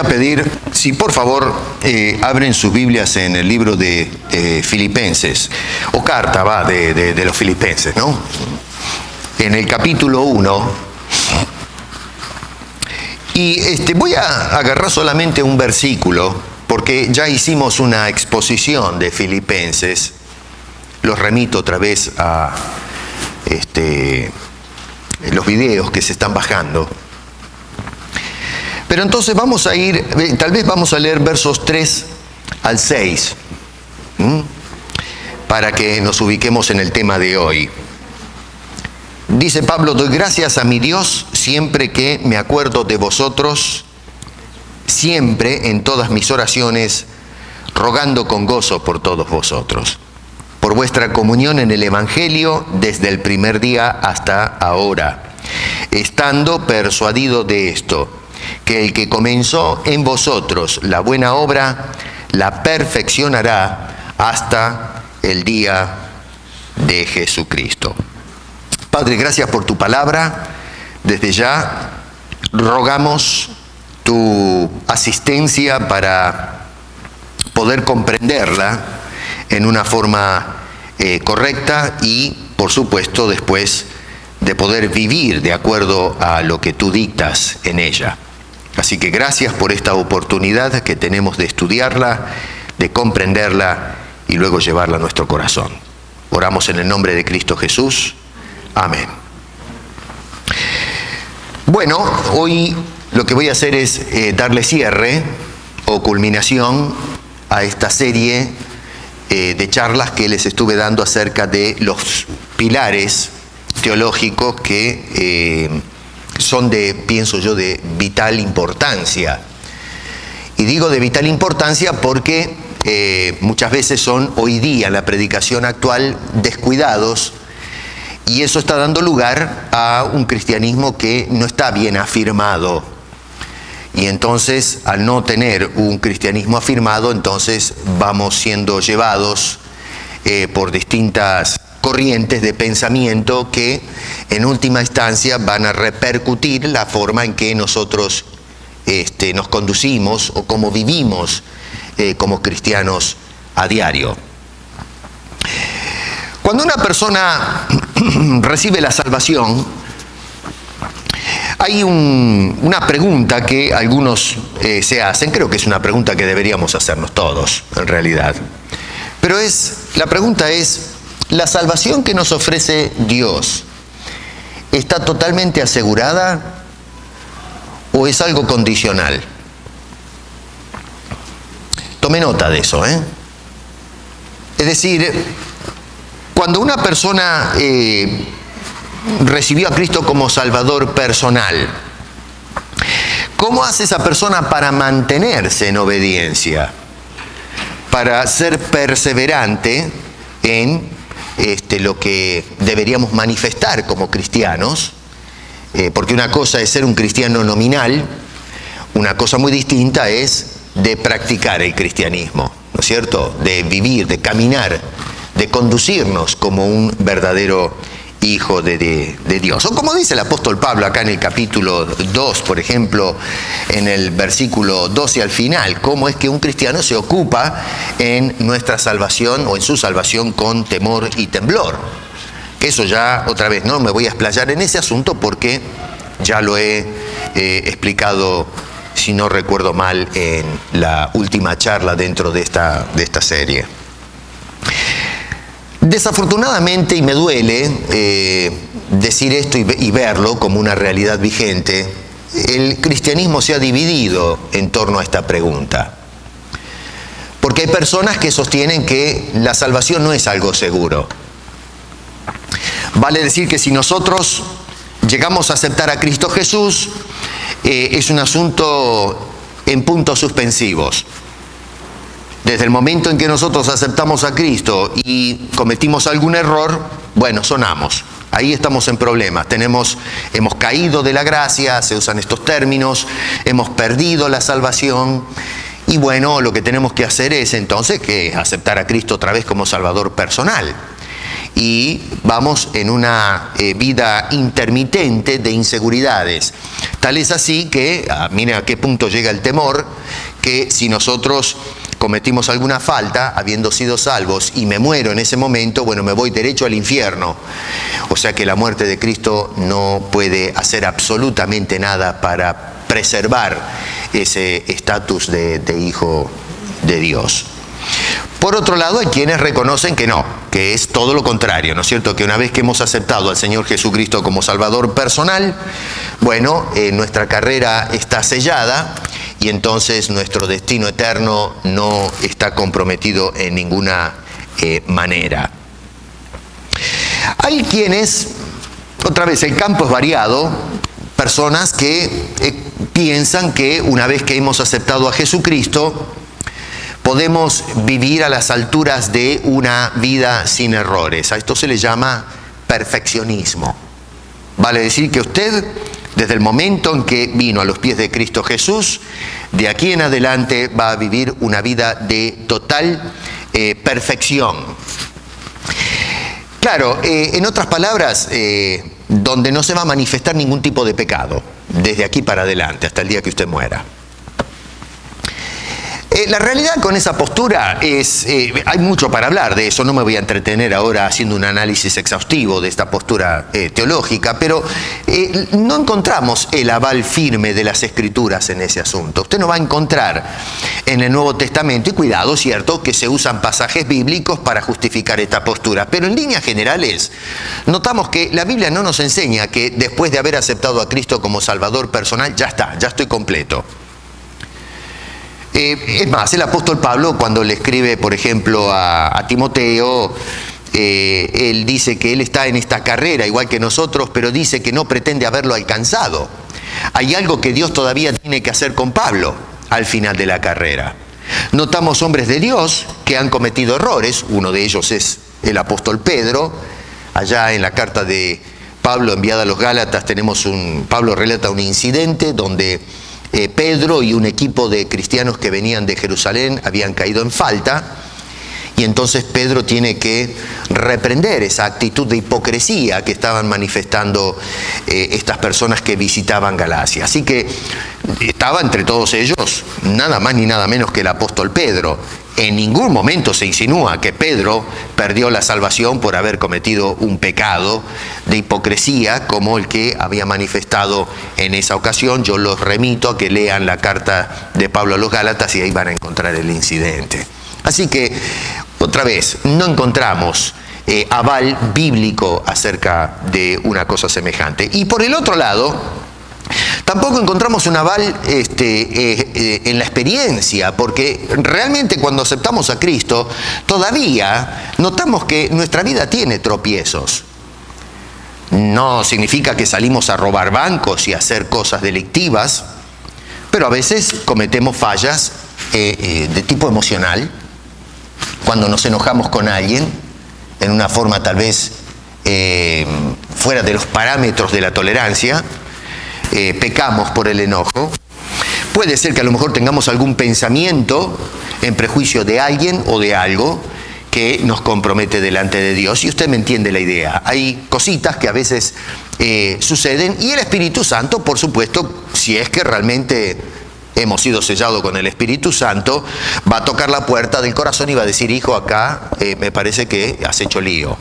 a pedir, si por favor abren sus Biblias en el libro de Filipenses, o carta de los Filipenses, ¿no? En el capítulo 1, y voy a agarrar solamente un versículo, porque ya hicimos una exposición de Filipenses. Los remito otra vez a los videos que se están bajando. Pero entonces vamos a ir, tal vez vamos a leer versos 3 al 6, para que nos ubiquemos en el tema de hoy. Dice Pablo: doy gracias a mi Dios siempre que me acuerdo de vosotros, siempre en todas mis oraciones, rogando con gozo por todos vosotros, por vuestra comunión en el Evangelio desde el primer día hasta ahora, estando persuadido de esto, que el que comenzó en vosotros la buena obra, la perfeccionará hasta el día de Jesucristo. Padre, gracias por tu palabra. Desde ya rogamos tu asistencia para poder comprenderla en una forma correcta y, por supuesto, después de poder vivir de acuerdo a lo que tú dictas en ella. Así que gracias por esta oportunidad que tenemos de estudiarla, de comprenderla y luego llevarla a nuestro corazón. Oramos en el nombre de Cristo Jesús. Amén. Bueno, hoy lo que voy a hacer es darle cierre o culminación a esta serie de charlas que les estuve dando acerca de los pilares teológicos que son pienso yo, de vital importancia. Y digo de vital importancia porque muchas veces son hoy día en la predicación actual descuidados, y eso está dando lugar a un cristianismo que no está bien afirmado. Y entonces, al no tener un cristianismo afirmado, entonces vamos siendo llevados por distintas corrientes de pensamiento que en última instancia van a repercutir la forma en que nosotros nos conducimos o cómo vivimos como cristianos a diario. Cuando una persona recibe la salvación, hay una pregunta que algunos se hacen. Creo que es una pregunta que deberíamos hacernos todos, en realidad. Pero la pregunta es: ¿la salvación que nos ofrece Dios está totalmente asegurada o es algo condicional? Tome nota de eso, ¿eh? Es decir, cuando una persona recibió a Cristo como Salvador personal, ¿cómo hace esa persona para mantenerse en obediencia? Para ser perseverante en lo que deberíamos manifestar como cristianos, porque una cosa es ser un cristiano nominal, una cosa muy distinta es de practicar el cristianismo, ¿no es cierto? De vivir, de caminar, de conducirnos como un verdadero hijo de Dios. O como dice el apóstol Pablo acá en el capítulo 2, por ejemplo, en el versículo 12 al final, cómo es que un cristiano se ocupa en nuestra salvación o en su salvación con temor y temblor. Eso ya, otra vez, no me voy a explayar en ese asunto porque ya lo he explicado, si no recuerdo mal, en la última charla dentro de esta serie. Desafortunadamente, y me duele decir esto y verlo como una realidad vigente, el cristianismo se ha dividido en torno a esta pregunta. Porque hay personas que sostienen que la salvación no es algo seguro. Vale decir que si nosotros llegamos a aceptar a Cristo Jesús, es un asunto en puntos suspensivos. Desde el momento en que nosotros aceptamos a Cristo y cometimos algún error, bueno, sonamos. Ahí estamos en problemas. Hemos caído de la gracia, se usan estos términos, hemos perdido la salvación. Y bueno, lo que tenemos que hacer es entonces aceptar a Cristo otra vez como Salvador personal. y vamos en una vida intermitente de inseguridades. Tal es así que, miren a qué punto llega el temor, que si nosotros cometimos alguna falta, habiendo sido salvos, y me muero en ese momento, bueno, me voy derecho al infierno. O sea que la muerte de Cristo no puede hacer absolutamente nada para preservar ese estatus de hijo de Dios. Por otro lado, hay quienes reconocen que no, que es todo lo contrario, ¿no es cierto? Que una vez que hemos aceptado al Señor Jesucristo como Salvador personal, bueno, nuestra carrera está sellada y entonces nuestro destino eterno no está comprometido en ninguna manera. Hay quienes, otra vez, el campo es variado, personas que piensan que una vez que hemos aceptado a Jesucristo, podemos vivir a las alturas de una vida sin errores. A esto se le llama perfeccionismo. Vale decir que usted, desde el momento en que vino a los pies de Cristo Jesús, de aquí en adelante va a vivir una vida de total perfección. Claro, en otras palabras, donde no se va a manifestar ningún tipo de pecado, desde aquí para adelante, hasta el día que usted muera. La realidad con esa postura es, hay mucho para hablar de eso, no me voy a entretener ahora haciendo un análisis exhaustivo de esta postura teológica, pero no encontramos el aval firme de las Escrituras en ese asunto. Usted no va a encontrar en el Nuevo Testamento, y cuidado, cierto, que se usan pasajes bíblicos para justificar esta postura, pero en líneas generales notamos que la Biblia no nos enseña que después de haber aceptado a Cristo como Salvador personal, ya está, ya estoy completo. Es más, el apóstol Pablo, cuando le escribe, por ejemplo, a Timoteo, él dice que él está en esta carrera, igual que nosotros, pero dice que no pretende haberlo alcanzado. Hay algo que Dios todavía tiene que hacer con Pablo al final de la carrera. Notamos hombres de Dios que han cometido errores, uno de ellos es el apóstol Pedro. Allá en la carta de Pablo enviada a los Gálatas Pablo relata un incidente donde Pedro y un equipo de cristianos que venían de Jerusalén habían caído en falta, y entonces Pedro tiene que reprender esa actitud de hipocresía que estaban manifestando estas personas que visitaban Galacia. Así que estaba entre todos ellos nada más ni nada menos que el apóstol Pedro. En ningún momento se insinúa que Pedro perdió la salvación por haber cometido un pecado de hipocresía como el que había manifestado en esa ocasión. Yo los remito a que lean la carta de Pablo a los Gálatas y ahí van a encontrar el incidente. Así que, otra vez, no encontramos aval bíblico acerca de una cosa semejante. Y por el otro lado, tampoco encontramos un aval en la experiencia, porque realmente cuando aceptamos a Cristo, todavía notamos que nuestra vida tiene tropiezos. No significa que salimos a robar bancos y a hacer cosas delictivas, pero a veces cometemos fallas de tipo emocional, cuando nos enojamos con alguien, en una forma tal vez fuera de los parámetros de la tolerancia. Pecamos por el enojo. Puede ser que a lo mejor tengamos algún pensamiento en prejuicio de alguien o de algo que nos compromete delante de Dios, y usted me entiende la idea. Hay cositas que a veces suceden, y el Espíritu Santo, por supuesto, si es que realmente hemos sido sellados con el Espíritu Santo, va a tocar la puerta del corazón y va a decir: hijo, acá me parece que has hecho lío.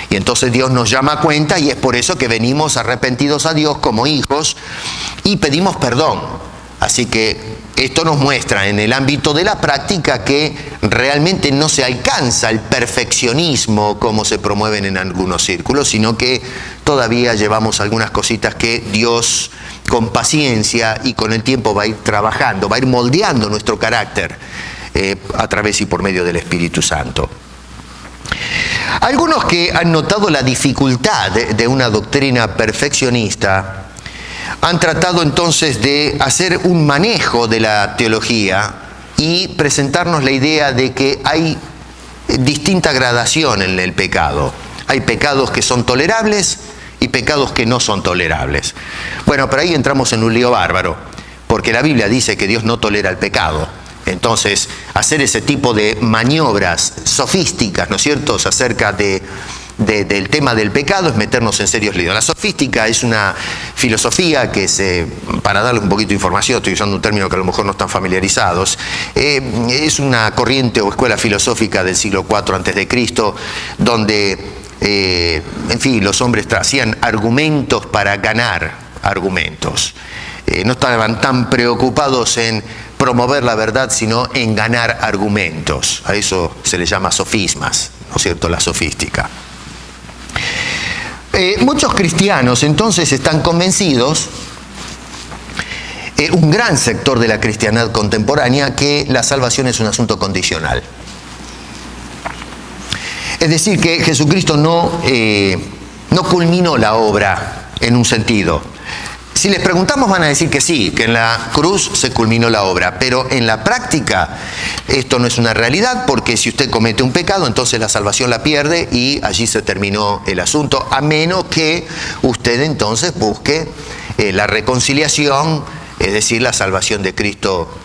Y entonces Dios nos llama a cuenta, y es por eso que venimos arrepentidos a Dios como hijos y pedimos perdón. Así que esto nos muestra en el ámbito de la práctica que realmente no se alcanza el perfeccionismo como se promueven en algunos círculos, sino que todavía llevamos algunas cositas que Dios, con paciencia y con el tiempo, va a ir trabajando, va a ir moldeando nuestro carácter a través y por medio del Espíritu Santo. Algunos que han notado la dificultad de una doctrina perfeccionista han tratado entonces de hacer un manejo de la teología y presentarnos la idea de que hay distinta gradación en el pecado. Hay pecados que son tolerables y pecados que no son tolerables. Bueno, pero ahí entramos en un lío bárbaro, porque la Biblia dice que Dios no tolera el pecado. Entonces, hacer ese tipo de maniobras sofísticas, ¿no es cierto?, acerca de del tema del pecado es meternos en serios líos. La sofística es una filosofía que para darle un poquito de información, estoy usando un término que a lo mejor no están familiarizados, es una corriente o escuela filosófica del siglo IV a.C., donde, en fin, los hombres hacían argumentos para ganar argumentos. No estaban tan preocupados en promover la verdad, sino en ganar argumentos. A eso se le llama sofismas, ¿no es cierto?, la sofística. Muchos cristianos entonces están convencidos, un gran sector de la cristiandad contemporánea, que la salvación es un asunto condicional. Es decir, que Jesucristo no culminó la obra en un sentido. Si les preguntamos van a decir que sí, que en la cruz se culminó la obra, pero en la práctica esto no es una realidad, porque si usted comete un pecado, entonces la salvación la pierde y allí se terminó el asunto, a menos que usted entonces busque la reconciliación, es decir, la salvación de Cristo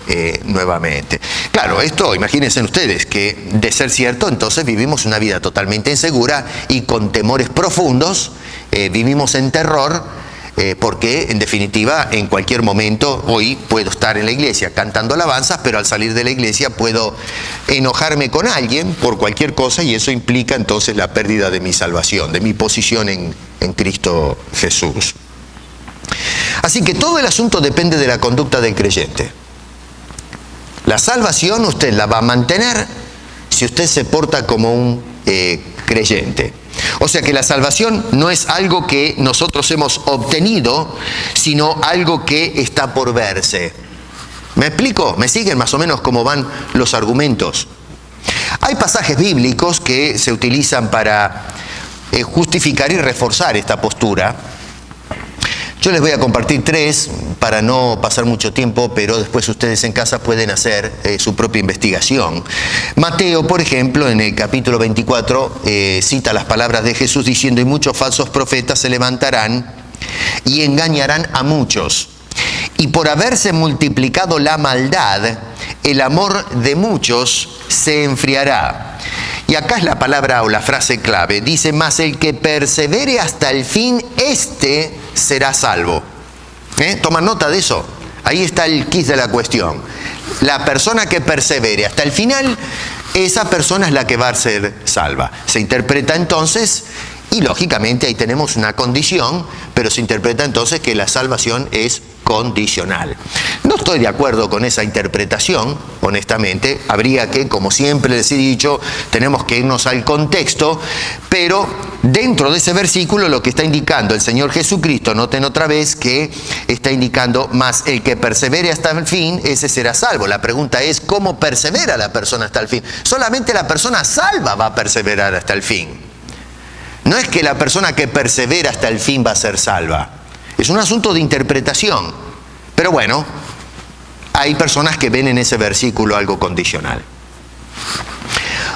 nuevamente. Claro, esto, imagínense ustedes, que de ser cierto, entonces vivimos una vida totalmente insegura y con temores profundos, vivimos en terror, porque en definitiva en cualquier momento hoy puedo estar en la iglesia cantando alabanzas, pero al salir de la iglesia puedo enojarme con alguien por cualquier cosa y eso implica entonces la pérdida de mi salvación, de mi posición en Cristo Jesús. Así que todo el asunto depende de la conducta del creyente. La salvación usted la va a mantener si usted se porta como un creyente. O sea que la salvación no es algo que nosotros hemos obtenido, sino algo que está por verse. ¿Me explico? ¿Me siguen más o menos cómo van los argumentos? Hay pasajes bíblicos que se utilizan para justificar y reforzar esta postura. Yo les voy a compartir 3 para no pasar mucho tiempo, pero después ustedes en casa pueden hacer su propia investigación. Mateo, por ejemplo, en el capítulo 24, cita las palabras de Jesús diciendo: y muchos falsos profetas se levantarán y engañarán a muchos. Y por haberse multiplicado la maldad, el amor de muchos se enfriará. Y acá es la palabra o la frase clave. Dice: mas el que persevere hasta el fin, éste será salvo. ¿Toman nota de eso? Ahí está el quid de la cuestión. La persona que persevere hasta el final, esa persona es la que va a ser salva. Se interpreta entonces, y lógicamente ahí tenemos una condición, pero se interpreta entonces que la salvación es condicional. No estoy de acuerdo con esa interpretación, honestamente. Habría que, como siempre les he dicho, tenemos que irnos al contexto, pero dentro de ese versículo lo que está indicando el Señor Jesucristo, noten otra vez que está indicando: más el que persevere hasta el fin, ese será salvo. La pregunta es: ¿cómo persevera la persona hasta el fin? Solamente la persona salva va a perseverar hasta el fin. No es que la persona que persevera hasta el fin va a ser salva. Es un asunto de interpretación. Pero bueno, hay personas que ven en ese versículo algo condicional.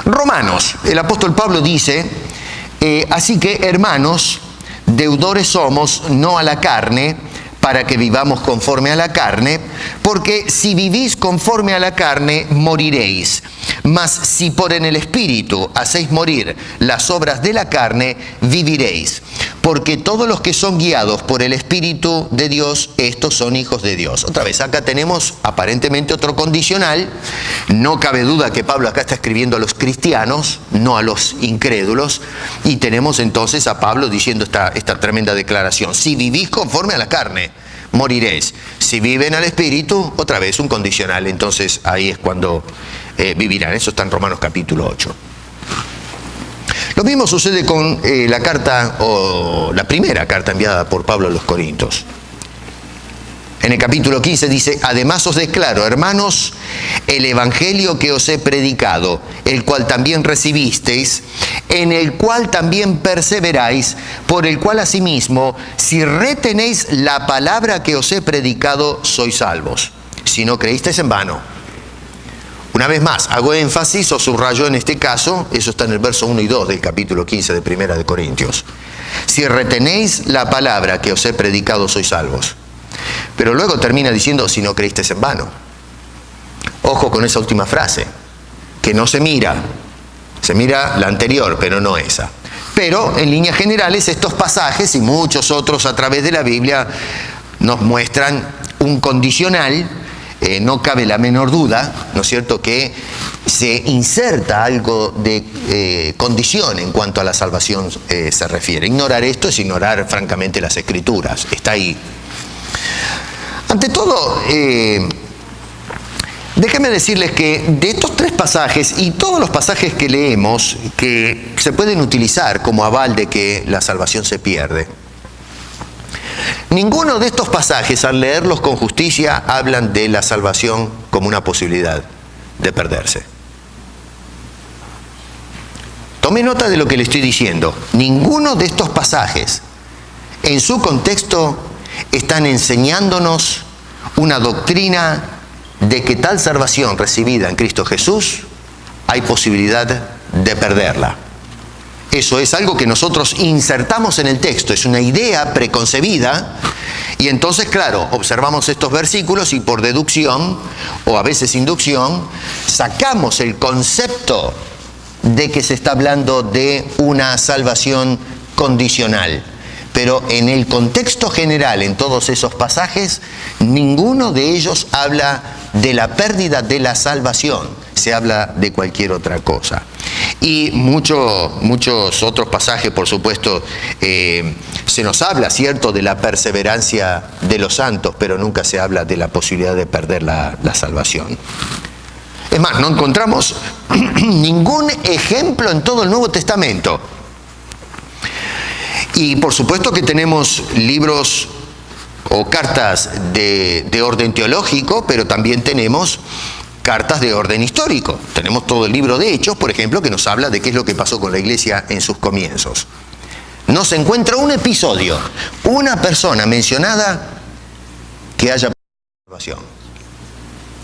Romanos, el apóstol Pablo dice: así que, hermanos, deudores somos, no a la carne, para que vivamos conforme a la carne, porque si vivís conforme a la carne, moriréis. Mas si por en el Espíritu hacéis morir las obras de la carne, viviréis. Porque todos los que son guiados por el Espíritu de Dios, estos son hijos de Dios. Otra vez, acá tenemos aparentemente otro condicional. No cabe duda que Pablo acá está escribiendo a los cristianos, no a los incrédulos. Y tenemos entonces a Pablo diciendo esta tremenda declaración: si vivís conforme a la carne, moriréis. Si viven al Espíritu, otra vez un condicional. Entonces ahí es cuando vivirán. Eso está en Romanos capítulo 8. Lo mismo sucede con la carta, o la primera carta enviada por Pablo a los Corintios. En el capítulo 15 dice: además os declaro, hermanos, el evangelio que os he predicado, el cual también recibisteis, en el cual también perseveráis, por el cual asimismo, si retenéis la palabra que os he predicado, sois salvos. Si no creísteis, en vano. Una vez más, hago énfasis o subrayo en este caso, eso está en el verso 1 y 2 del capítulo 15 de Primera de Corintios. Si retenéis la palabra que os he predicado, sois salvos. Pero luego termina diciendo: si no creísteis, en vano. Ojo con esa última frase, que no se mira. Se mira la anterior, pero no esa. Pero en líneas generales estos pasajes y muchos otros a través de la Biblia nos muestran un condicional. No cabe la menor duda, ¿no es cierto?, que se inserta algo de condición en cuanto a la salvación se refiere. Ignorar esto es ignorar francamente las Escrituras, está ahí. Ante todo, déjenme decirles que de estos tres pasajes y todos los pasajes que leemos que se pueden utilizar como aval de que la salvación se pierde, ninguno de estos pasajes, al leerlos con justicia, hablan de la salvación como una posibilidad de perderse. Tome nota de lo que le estoy diciendo. Ninguno de estos pasajes, en su contexto, están enseñándonos una doctrina de que tal salvación recibida en Cristo Jesús, hay posibilidad de perderla. Eso es algo que nosotros insertamos en el texto, es una idea preconcebida, y entonces, claro, observamos estos versículos y por deducción, o a veces inducción, sacamos el concepto de que se está hablando de una salvación condicional. Pero en el contexto general, en todos esos pasajes, ninguno de ellos habla de la pérdida de la salvación, se habla de cualquier otra cosa. Y muchos otros pasajes, por supuesto, se nos habla, ¿cierto?, de la perseverancia de los santos, pero nunca se habla de la posibilidad de perder la salvación. Es más, no encontramos ningún ejemplo en todo el Nuevo Testamento. Y por supuesto que tenemos libros o cartas de orden teológico, pero también tenemos cartas de orden histórico. Tenemos todo el libro de Hechos, por ejemplo, que nos habla de qué es lo que pasó con la iglesia en sus comienzos. No se encuentra un episodio, una persona mencionada que haya salvación.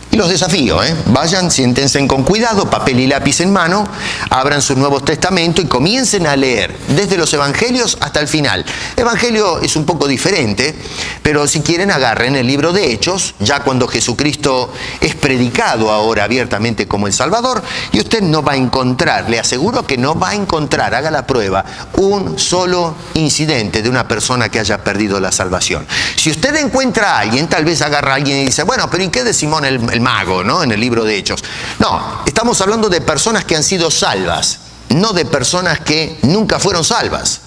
Y los desafío, vayan, siéntense con cuidado, papel y lápiz en mano, abran su Nuevo Testamento y comiencen a leer desde los Evangelios hasta el final. Evangelio es un poco diferente, pero si quieren agarren el libro de Hechos, ya cuando Jesucristo es predicado ahora abiertamente como el Salvador, y usted no va a encontrar, le aseguro que no va a encontrar, haga la prueba, un solo incidente de una persona que haya perdido la salvación. Si usted encuentra a alguien, tal vez agarra a alguien y dice, bueno, pero ¿y qué de Simón el mago, ¿no?, en el libro de Hechos? No, estamos hablando de personas que han sido salvas, no de personas que nunca fueron salvas.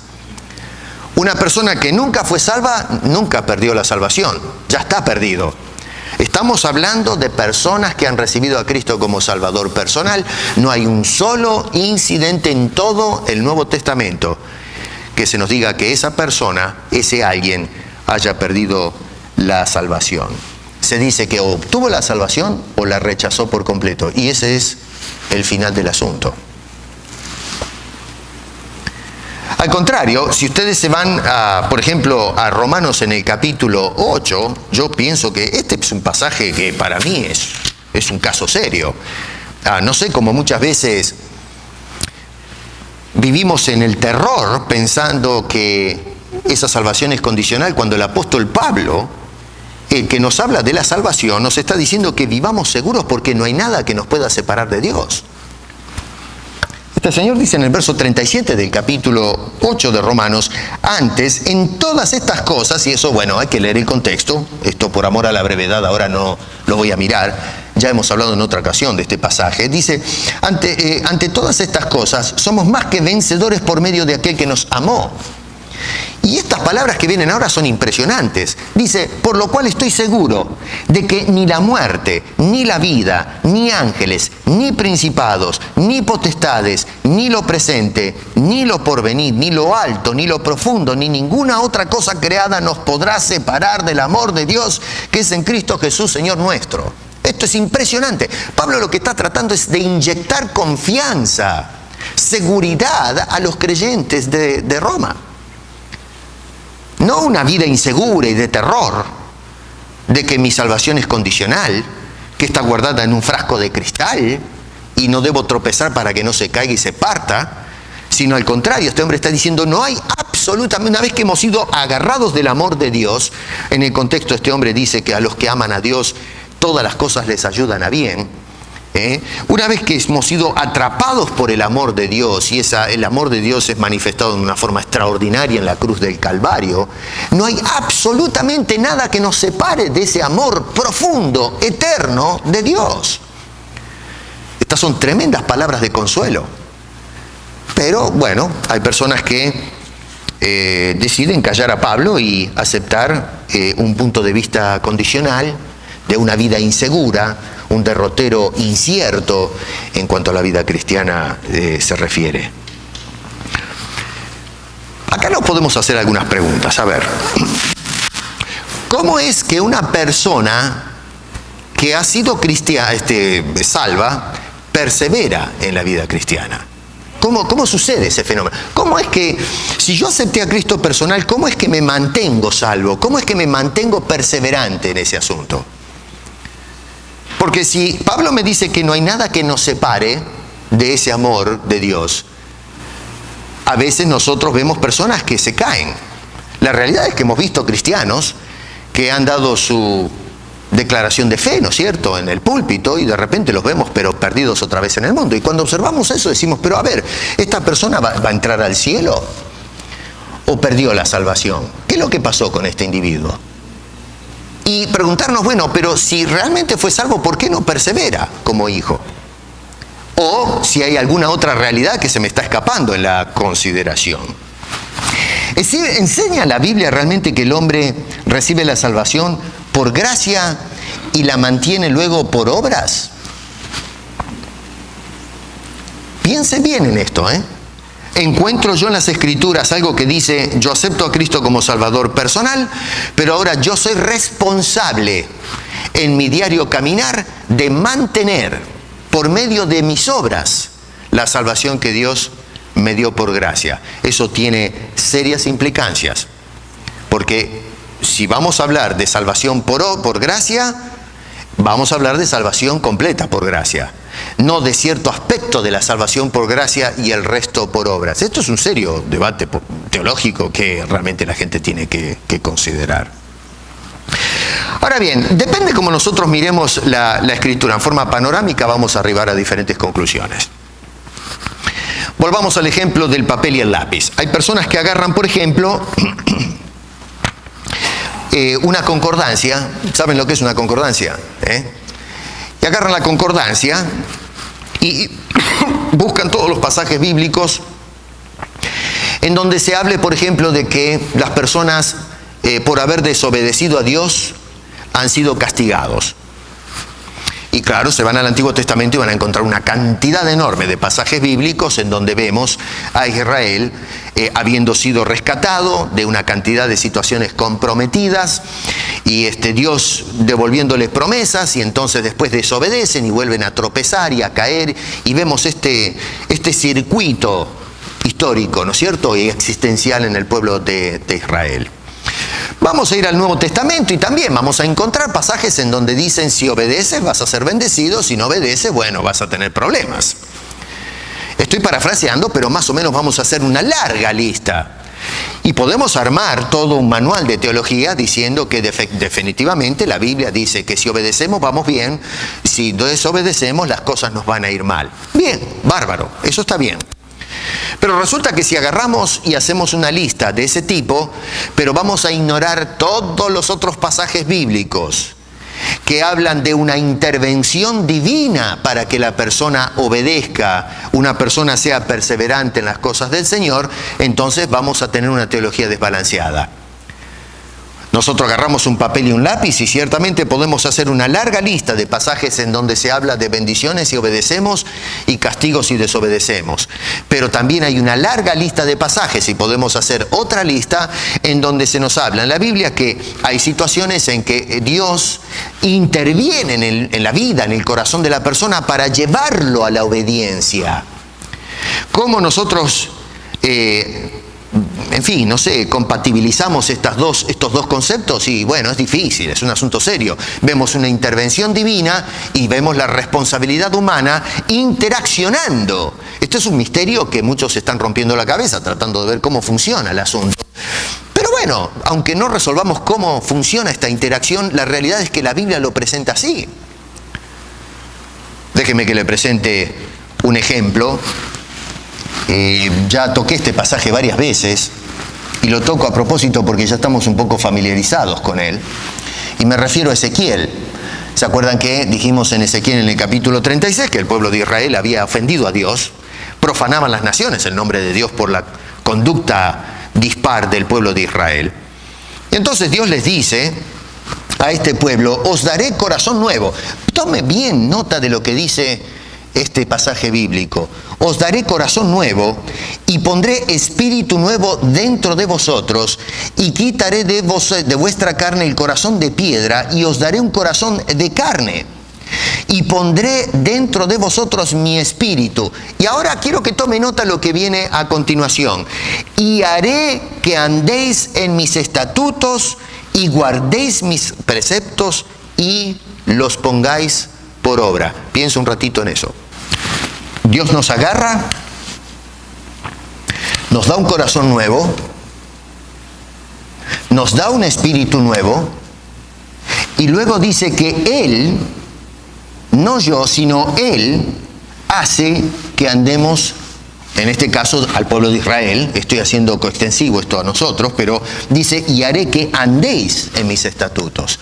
Una persona que nunca fue salva, nunca perdió la salvación, ya está perdido. Estamos hablando de personas que han recibido a Cristo como Salvador personal. No hay un solo incidente en todo el Nuevo Testamento que se nos diga que esa persona, ese alguien, haya perdido la salvación. Se dice que o obtuvo la salvación o la rechazó por completo. Y ese es el final del asunto. Al contrario, si ustedes se van, por ejemplo, a Romanos en el capítulo 8, yo pienso que este es un pasaje que para mí es un caso serio. No sé, como muchas veces vivimos en el terror pensando que esa salvación es condicional, cuando el apóstol Pablo, el que nos habla de la salvación, nos está diciendo que vivamos seguros porque no hay nada que nos pueda separar de Dios. Este Señor dice en el verso 37 del capítulo 8 de Romanos, antes, en todas estas cosas, y eso, bueno, hay que leer el contexto, esto por amor a la brevedad ahora no lo voy a mirar, ya hemos hablado en otra ocasión de este pasaje, dice, ante todas estas cosas, somos más que vencedores por medio de aquel que nos amó. Y estas palabras que vienen ahora son impresionantes. Dice, por lo cual estoy seguro de que ni la muerte, ni la vida, ni ángeles, ni principados, ni potestades, ni lo presente, ni lo porvenir, ni lo alto, ni lo profundo, ni ninguna otra cosa creada nos podrá separar del amor de Dios que es en Cristo Jesús, Señor nuestro. Esto es impresionante. Pablo lo que está tratando es de inyectar confianza, seguridad a los creyentes de Roma. No una vida insegura y de terror, de que mi salvación es condicional, que está guardada en un frasco de cristal y no debo tropezar para que no se caiga y se parta, sino al contrario, este hombre está diciendo, no hay absolutamente, una vez que hemos sido agarrados del amor de Dios, en el contexto este hombre dice que a los que aman a Dios todas las cosas les ayudan a bien, Una vez que hemos sido atrapados por el amor de Dios, y el amor de Dios es manifestado de una forma extraordinaria en la cruz del Calvario, no hay absolutamente nada que nos separe de ese amor profundo, eterno de Dios. Estas son tremendas palabras de consuelo. Pero bueno, hay personas que deciden callar a Pablo y aceptar un punto de vista condicional de una vida insegura, un derrotero incierto en cuanto a la vida cristiana se refiere. Acá nos podemos hacer algunas preguntas. A ver, ¿cómo es que una persona que ha sido salva persevera en la vida cristiana? ¿Cómo sucede ese fenómeno? ¿Cómo es que, si yo acepté a Cristo personal, cómo es que me mantengo salvo? ¿Cómo es que me mantengo perseverante en ese asunto? Porque si Pablo me dice que no hay nada que nos separe de ese amor de Dios, a veces nosotros vemos personas que se caen. La realidad es que hemos visto cristianos que han dado su declaración de fe, ¿no es cierto?, en el púlpito, y de repente los vemos pero perdidos otra vez en el mundo. Y cuando observamos eso decimos, pero a ver, ¿esta persona va a entrar al cielo o perdió la salvación? ¿Qué es lo que pasó con este individuo? Y preguntarnos, bueno, pero si realmente fue salvo, ¿por qué no persevera como hijo? O si hay alguna otra realidad que se me está escapando en la consideración. Es decir, ¿enseña la Biblia realmente que el hombre recibe la salvación por gracia y la mantiene luego por obras? Piensen bien en esto, Encuentro yo en las Escrituras algo que dice, yo acepto a Cristo como Salvador personal, pero ahora yo soy responsable en mi diario caminar de mantener por medio de mis obras la salvación que Dios me dio por gracia. Eso tiene serias implicancias, porque si vamos a hablar de salvación por gracia, vamos a hablar de salvación completa por gracia, no de cierto aspecto de la salvación por gracia y el resto por obras. Esto es un serio debate teológico que realmente la gente tiene que considerar. Ahora bien, depende cómo nosotros miremos la Escritura en forma panorámica, vamos a arribar a diferentes conclusiones. Volvamos al ejemplo del papel y el lápiz. Hay personas que agarran, por ejemplo, una concordancia. ¿Saben lo que es una concordancia? Y agarran la concordancia y buscan todos los pasajes bíblicos en donde se hable, por ejemplo, de que las personas por haber desobedecido a Dios han sido castigados. Y claro, se van al Antiguo Testamento y van a encontrar una cantidad enorme de pasajes bíblicos en donde vemos a Israel habiendo sido rescatado de una cantidad de situaciones comprometidas y Dios devolviéndoles promesas, y entonces después desobedecen y vuelven a tropezar y a caer, y vemos este circuito histórico, ¿no es cierto?, y existencial en el pueblo de Israel. Vamos a ir al Nuevo Testamento y también vamos a encontrar pasajes en donde dicen, si obedeces vas a ser bendecido, si no obedeces, bueno, vas a tener problemas. Estoy parafraseando, pero más o menos vamos a hacer una larga lista. Y podemos armar todo un manual de teología diciendo que definitivamente la Biblia dice que si obedecemos vamos bien, si desobedecemos las cosas nos van a ir mal. Bien, bárbaro, eso está bien. Pero resulta que si agarramos y hacemos una lista de ese tipo, pero vamos a ignorar todos los otros pasajes bíblicos que hablan de una intervención divina para que la persona obedezca, una persona sea perseverante en las cosas del Señor, entonces vamos a tener una teología desbalanceada. Nosotros agarramos un papel y un lápiz y ciertamente podemos hacer una larga lista de pasajes en donde se habla de bendiciones si obedecemos y castigos si desobedecemos. Pero también hay una larga lista de pasajes y podemos hacer otra lista en donde se nos habla en la Biblia que hay situaciones en que Dios interviene en la vida, en el corazón de la persona para llevarlo a la obediencia. ¿Cómo nosotros compatibilizamos estos dos conceptos? Y bueno, es difícil, es un asunto serio. Vemos una intervención divina y vemos la responsabilidad humana interaccionando. Esto es un misterio que muchos se están rompiendo la cabeza tratando de ver cómo funciona el asunto. Pero bueno, aunque no resolvamos cómo funciona esta interacción, la realidad es que la Biblia lo presenta así. Déjeme que le presente un ejemplo. Ya toqué este pasaje varias veces y lo toco a propósito porque ya estamos un poco familiarizados con él. Y me refiero a Ezequiel. ¿Se acuerdan que dijimos en Ezequiel en el capítulo 36 que el pueblo de Israel había ofendido a Dios? Profanaban las naciones el nombre de Dios por la conducta dispar del pueblo de Israel. Y entonces Dios les dice a este pueblo: os daré corazón nuevo. Tome bien nota de lo que dice este pasaje bíblico. Os daré corazón nuevo y pondré espíritu nuevo dentro de vosotros y quitaré de vuestra carne el corazón de piedra y os daré un corazón de carne y pondré dentro de vosotros mi espíritu. Y ahora quiero que tome nota lo que viene a continuación. Y haré que andéis en mis estatutos y guardéis mis preceptos y los pongáis por obra. Piensa un ratito en eso. Dios nos agarra, nos da un corazón nuevo, nos da un espíritu nuevo, y luego dice que Él, no yo, sino Él, hace que andemos, en este caso al pueblo de Israel, estoy haciendo coextensivo esto a nosotros, pero dice: y haré que andéis en mis estatutos.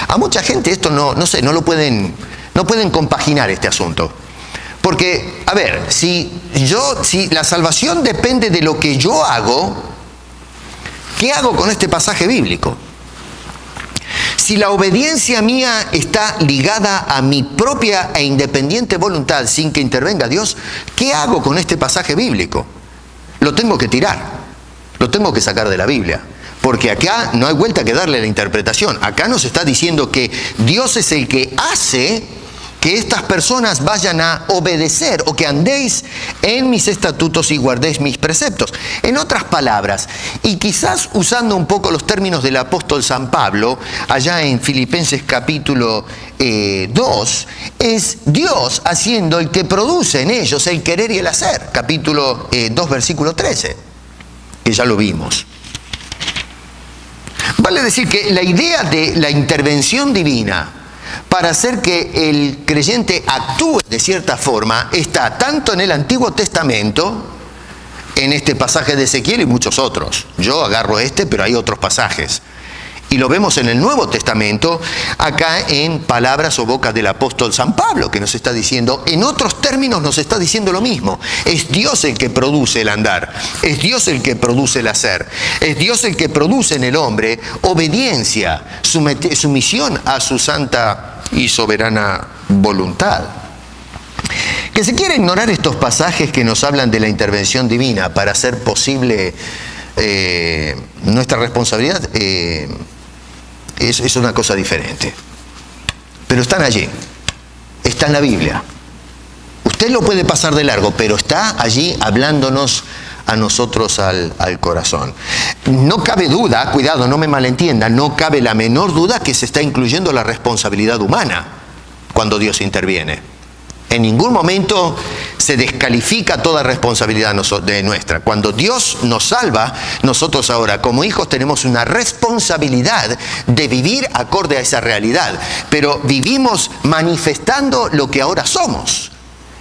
A mucha gente esto no pueden compaginar este asunto. Porque, a ver, si la salvación depende de lo que yo hago, ¿qué hago con este pasaje bíblico? Si la obediencia mía está ligada a mi propia e independiente voluntad sin que intervenga Dios, ¿qué hago con este pasaje bíblico? Lo tengo que tirar, lo tengo que sacar de la Biblia. Porque acá no hay vuelta que darle la interpretación. Acá nos está diciendo que Dios es el que hace que estas personas vayan a obedecer, o que andéis en mis estatutos y guardéis mis preceptos. En otras palabras, y quizás usando un poco los términos del apóstol San Pablo, allá en Filipenses capítulo 2, es Dios haciendo el que produce en ellos el querer y el hacer. Capítulo 2, versículo 13, que ya lo vimos. Vale decir que la idea de la intervención divina para hacer que el creyente actúe de cierta forma está tanto en el Antiguo Testamento, en este pasaje de Ezequiel y muchos otros. Yo agarro pero hay otros pasajes. Y lo vemos en el Nuevo Testamento, acá en palabras o boca del apóstol San Pablo, que nos está diciendo, en otros términos nos está diciendo lo mismo. Es Dios el que produce el andar, es Dios el que produce el hacer, es Dios el que produce en el hombre obediencia, sumisión a su santa y soberana voluntad. Que se quiera ignorar estos pasajes que nos hablan de la intervención divina para hacer posible nuestra responsabilidad, es una cosa diferente. Pero están allí, está en la Biblia. Usted lo puede pasar de largo, pero está allí hablándonos a nosotros al corazón. No cabe duda, cuidado, no me malentienda, no cabe la menor duda que se está incluyendo la responsabilidad humana cuando Dios interviene. En ningún momento se descalifica toda responsabilidad de nuestra. Cuando Dios nos salva, nosotros ahora como hijos tenemos una responsabilidad de vivir acorde a esa realidad. Pero vivimos manifestando lo que ahora somos.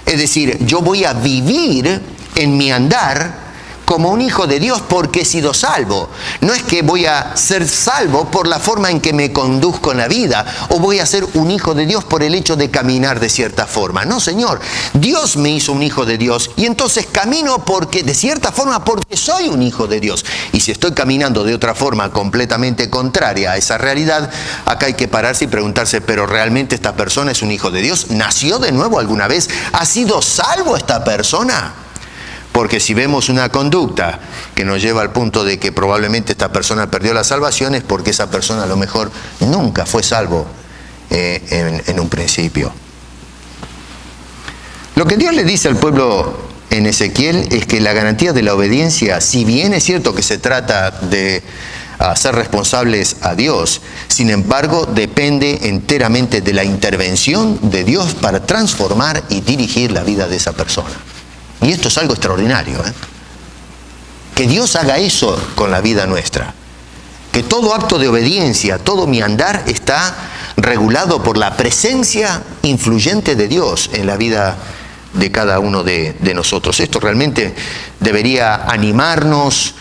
Es decir, yo voy a vivir en mi andar como un hijo de Dios porque he sido salvo. No es que voy a ser salvo por la forma en que me conduzco en la vida, o voy a ser un hijo de Dios por el hecho de caminar de cierta forma. No, Señor, Dios me hizo un hijo de Dios y entonces camino de cierta forma porque soy un hijo de Dios. Y si estoy caminando de otra forma completamente contraria a esa realidad, acá hay que pararse y preguntarse, ¿pero realmente esta persona es un hijo de Dios? ¿Nació de nuevo alguna vez? ¿Ha sido salvo esta persona? Porque si vemos una conducta que nos lleva al punto de que probablemente esta persona perdió la salvación, es porque esa persona a lo mejor nunca fue salvo en un principio. Lo que Dios le dice al pueblo en Ezequiel es que la garantía de la obediencia, si bien es cierto que se trata de ser responsables a Dios, sin embargo depende enteramente de la intervención de Dios para transformar y dirigir la vida de esa persona. Y esto es algo extraordinario, que Dios haga eso con la vida nuestra. Que todo acto de obediencia, todo mi andar está regulado por la presencia influyente de Dios en la vida de cada uno de nosotros. Esto realmente debería animarnos,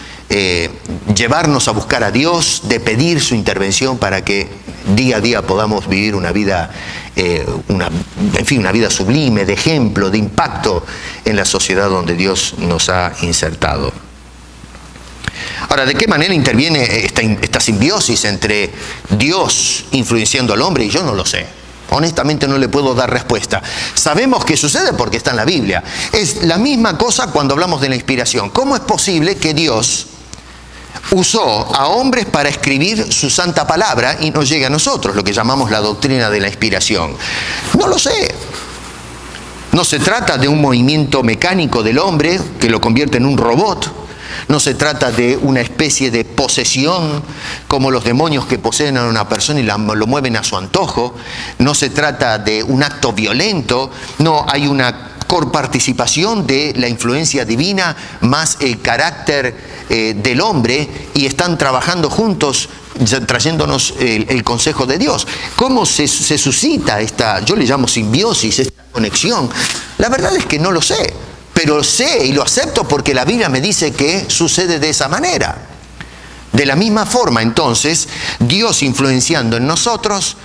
llevarnos a buscar a Dios, de pedir su intervención para que día a día podamos vivir una vida, una vida sublime, de ejemplo, de impacto en la sociedad donde Dios nos ha insertado. Ahora, ¿de qué manera interviene esta simbiosis entre Dios influenciando al hombre? Y yo no lo sé. Honestamente no le puedo dar respuesta. Sabemos que sucede porque está en la Biblia. Es la misma cosa cuando hablamos de la inspiración. ¿Cómo es posible que Dios usó a hombres para escribir su santa palabra y nos llegue a nosotros, lo que llamamos la doctrina de la inspiración? No lo sé. No se trata de un movimiento mecánico del hombre que lo convierte en un robot. No se trata de una especie de posesión como los demonios que poseen a una persona y lo mueven a su antojo. No se trata de un acto violento. No, hay una coparticipación de la influencia divina más el carácter del hombre, y están trabajando juntos trayéndonos el consejo de Dios. ¿Cómo se suscita esta, yo le llamo simbiosis, esta conexión? La verdad es que no lo sé. Pero sé y lo acepto porque la Biblia me dice que sucede de esa manera. De la misma forma, entonces, Dios influenciando en nosotros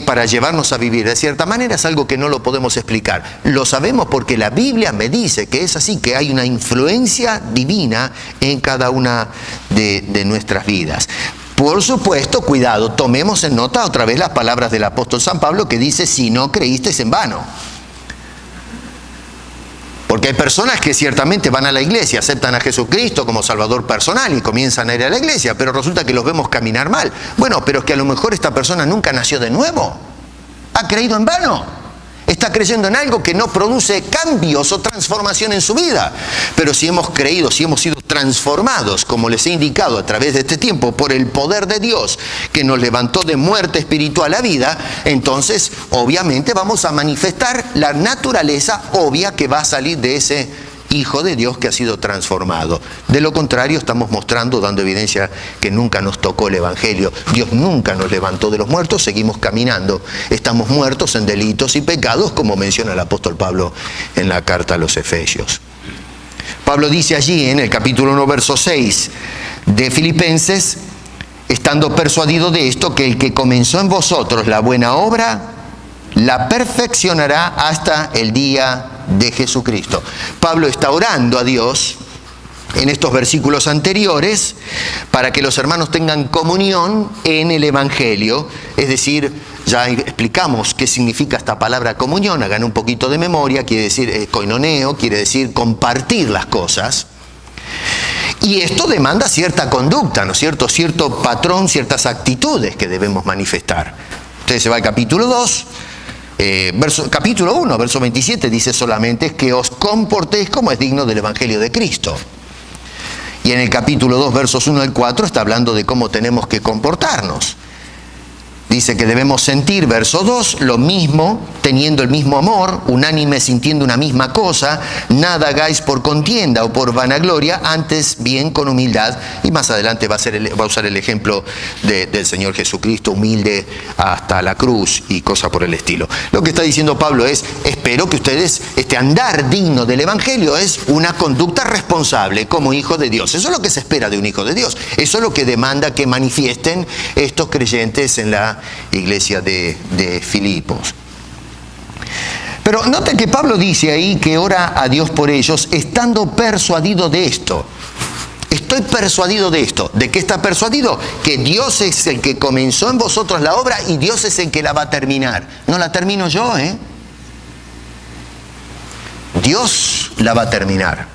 para llevarnos a vivir de cierta manera es algo que no lo podemos explicar. Lo sabemos porque la Biblia me dice que es así, que hay una influencia divina en cada una de nuestras vidas. Por supuesto, cuidado, tomemos en nota otra vez las palabras del apóstol San Pablo que dice: si no creísteis en vano. Porque hay personas que ciertamente van a la iglesia, aceptan a Jesucristo como Salvador personal y comienzan a ir a la iglesia, pero resulta que los vemos caminar mal. Bueno, pero es que a lo mejor esta persona nunca nació de nuevo. Ha creído en vano. Está creyendo en algo que no produce cambios o transformación en su vida. Pero si hemos creído, si hemos sido transformados, como les he indicado a través de este tiempo, por el poder de Dios que nos levantó de muerte espiritual a vida, entonces obviamente vamos a manifestar la naturaleza obvia que va a salir de ese Hijo de Dios que ha sido transformado. De lo contrario, estamos mostrando, dando evidencia que nunca nos tocó el Evangelio. Dios nunca nos levantó de los muertos, seguimos caminando. Estamos muertos en delitos y pecados, como menciona el apóstol Pablo en la carta a los Efesios. Pablo dice allí en el capítulo 1, verso 6 de Filipenses: estando persuadido de esto, que el que comenzó en vosotros la buena obra, la perfeccionará hasta el día de Jesucristo. Pablo está orando a Dios en estos versículos anteriores para que los hermanos tengan comunión en el Evangelio. Es decir, ya explicamos qué significa esta palabra comunión, hagan un poquito de memoria. Quiere decir koinoneo, quiere decir compartir las cosas. Y esto demanda cierta conducta, ¿no es cierto? Cierto patrón, ciertas actitudes que debemos manifestar. Entonces se va al capítulo 2. Capítulo 1, verso 27, dice solamente que os comportéis como es digno del Evangelio de Cristo. Y en el capítulo 2, versos 1 al 4, está hablando de cómo tenemos que comportarnos. Dice que debemos sentir, verso 2, lo mismo, teniendo el mismo amor, unánime, sintiendo una misma cosa, nada hagáis por contienda o por vanagloria, antes bien con humildad. Y más adelante va a usar el ejemplo del Señor Jesucristo, humilde hasta la cruz y cosas por el estilo. Lo que está diciendo Pablo es: espero que ustedes, este andar digno del Evangelio es una conducta responsable como hijo de Dios. Eso es lo que se espera de un hijo de Dios. Eso es lo que demanda que manifiesten estos creyentes en la iglesia de Filipos. Pero noten que Pablo dice ahí que ora a Dios por ellos, estando persuadido de esto. Estoy persuadido de esto. ¿De qué está persuadido? Que Dios es el que comenzó en vosotros la obra y Dios es el que la va a terminar. No la termino yo, Dios la va a terminar.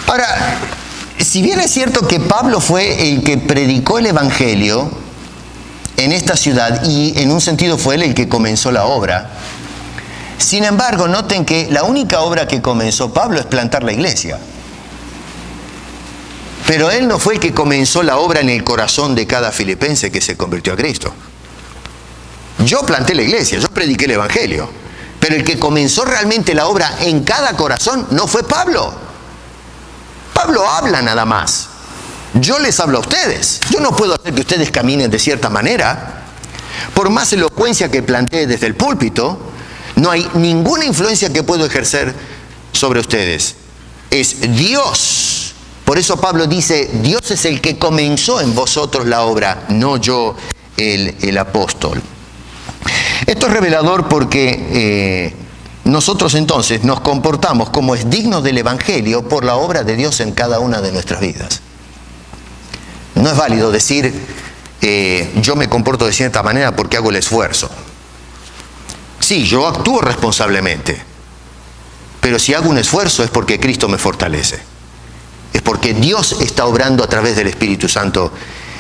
Ahora, si bien es cierto que Pablo fue el que predicó el Evangelio en esta ciudad y en un sentido fue él el que comenzó la obra, sin embargo, noten que la única obra que comenzó Pablo es plantar la iglesia. Pero él no fue el que comenzó la obra en el corazón de cada filipense que se convirtió a Cristo. Yo planté la iglesia, yo prediqué el Evangelio, pero el que comenzó realmente la obra en cada corazón no fue Pablo. Pablo habla nada más. Yo les hablo a ustedes. Yo no puedo hacer que ustedes caminen de cierta manera. Por más elocuencia que plantee desde el púlpito, no hay ninguna influencia que puedo ejercer sobre ustedes. Es Dios. Por eso Pablo dice, Dios es el que comenzó en vosotros la obra, no yo, el apóstol. Esto es revelador porque nosotros entonces nos comportamos como es digno del Evangelio por la obra de Dios en cada una de nuestras vidas. No es válido decir, yo me comporto de cierta manera porque hago el esfuerzo. Sí, yo actúo responsablemente, pero si hago un esfuerzo es porque Cristo me fortalece. Es porque Dios está obrando a través del Espíritu Santo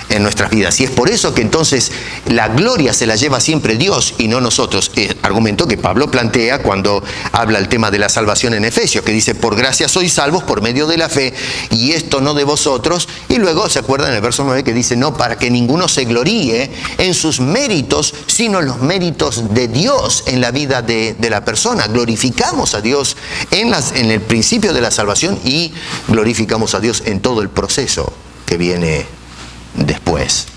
en nuestras vidas. Y es por eso que entonces la gloria se la lleva siempre Dios y no nosotros. Argumento que Pablo plantea cuando habla el tema de la salvación en Efesios, que dice, por gracia sois salvos por medio de la fe, y esto no de vosotros. Y luego se acuerdan en el verso 9 que dice, no para que ninguno se gloríe en sus méritos, sino en los méritos de Dios en la vida de la persona. Glorificamos a Dios en el principio de la salvación y glorificamos a Dios en todo el proceso que viene después.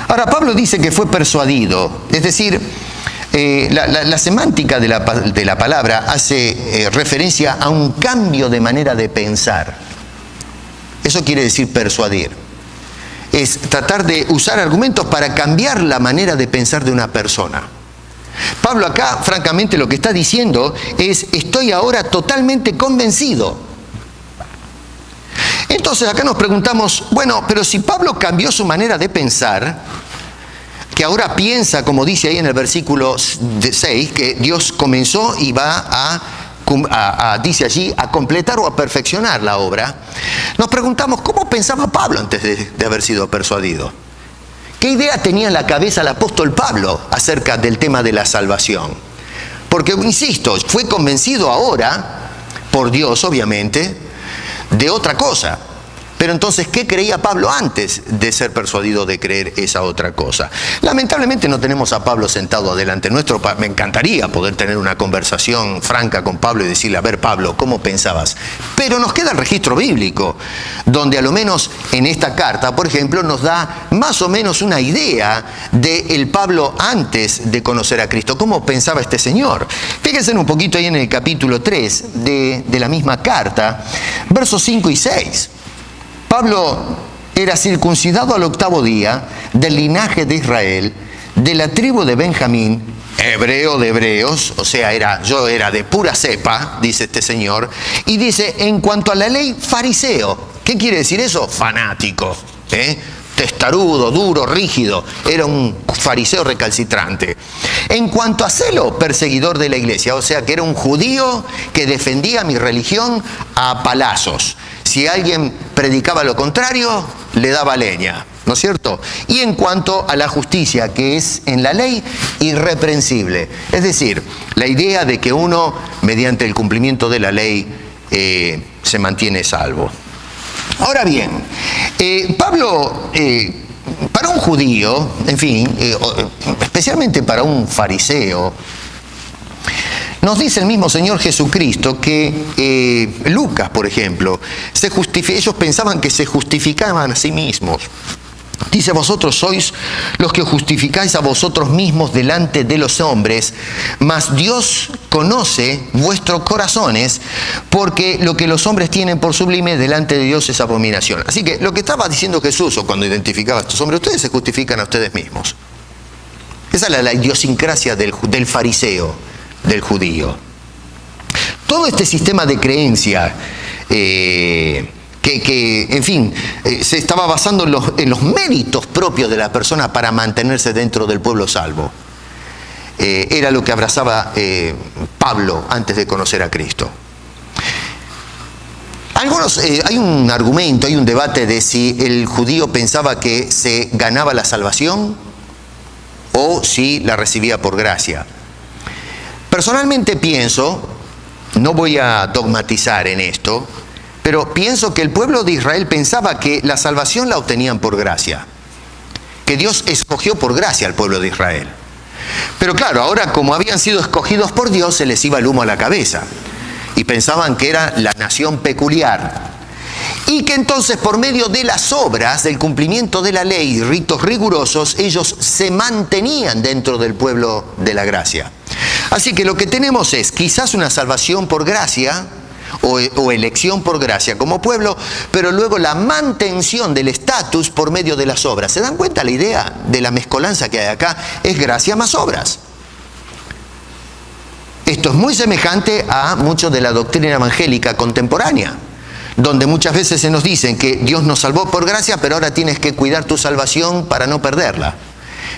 Ahora, Pablo dice que fue persuadido, es decir, la semántica de la palabra hace referencia a un cambio de manera de pensar. Eso quiere decir persuadir. Es tratar de usar argumentos para cambiar la manera de pensar de una persona. Pablo acá, francamente, lo que está diciendo es, estoy ahora totalmente convencido. Entonces acá nos preguntamos, bueno, pero si Pablo cambió su manera de pensar, que ahora piensa, como dice ahí en el versículo 6, que Dios comenzó y va dice allí, a completar o a perfeccionar la obra, nos preguntamos, ¿cómo pensaba Pablo antes de haber sido persuadido? ¿Qué idea tenía en la cabeza el apóstol Pablo acerca del tema de la salvación? Porque, insisto, fue convencido ahora, por Dios obviamente, de otra cosa. Pero entonces, ¿qué creía Pablo antes de ser persuadido de creer esa otra cosa? Lamentablemente no tenemos a Pablo sentado adelante nuestro. Me encantaría poder tener una conversación franca con Pablo y decirle, a ver Pablo, ¿cómo pensabas? Pero nos queda el registro bíblico, donde a lo menos en esta carta, por ejemplo, nos da más o menos una idea del Pablo antes de conocer a Cristo. ¿Cómo pensaba este señor? Fíjense un poquito ahí en el capítulo 3 de la misma carta, versos 5 y 6. Pablo era circuncidado al 8º día, del linaje de Israel, de la tribu de Benjamín, hebreo de hebreos, o sea, yo era de pura cepa, dice este señor, y dice, en cuanto a la ley, fariseo. ¿Qué quiere decir eso? Fanático, testarudo, duro, rígido. Era un fariseo recalcitrante. En cuanto a celo, perseguidor de la iglesia, o sea, que era un judío que defendía mi religión a palazos. Si alguien predicaba lo contrario, le daba leña, ¿no es cierto? Y en cuanto a la justicia, que es en la ley irreprensible. Es decir, la idea de que uno, mediante el cumplimiento de la ley, se mantiene salvo. Ahora bien, Pablo, para un judío, en fin, especialmente para un fariseo, nos dice el mismo Señor Jesucristo que Lucas, por ejemplo, ellos pensaban que se justificaban a sí mismos. Dice, vosotros sois los que justificáis a vosotros mismos delante de los hombres, mas Dios conoce vuestros corazones, porque lo que los hombres tienen por sublime delante de Dios es abominación. Así que lo que estaba diciendo Jesús, o cuando identificaba a estos hombres, ustedes se justifican a ustedes mismos. Esa es la idiosincrasia del fariseo, del judío. Todo este sistema de creencia que en fin, se estaba basando en los méritos propios de la persona para mantenerse dentro del pueblo salvo. Era lo que abrazaba Pablo antes de conocer a Cristo. Hay un argumento, hay un debate de si el judío pensaba que se ganaba la salvación o si la recibía por gracia. Personalmente pienso, no voy a dogmatizar en esto, pero pienso que el pueblo de Israel pensaba que la salvación la obtenían por gracia, que Dios escogió por gracia al pueblo de Israel. Pero claro, ahora como habían sido escogidos por Dios, se les iba el humo a la cabeza y pensaban que era la nación peculiar. Y que entonces por medio de las obras, del cumplimiento de la ley y ritos rigurosos, ellos se mantenían dentro del pueblo de la gracia. Así que lo que tenemos es quizás una salvación por gracia o elección por gracia como pueblo, pero luego la mantención del estatus por medio de las obras. ¿Se dan cuenta la idea de la mezcolanza que hay acá? Es gracia más obras. Esto es muy semejante a mucho de la doctrina evangélica contemporánea, donde muchas veces se nos dicen que Dios nos salvó por gracia, pero ahora tienes que cuidar tu salvación para no perderla.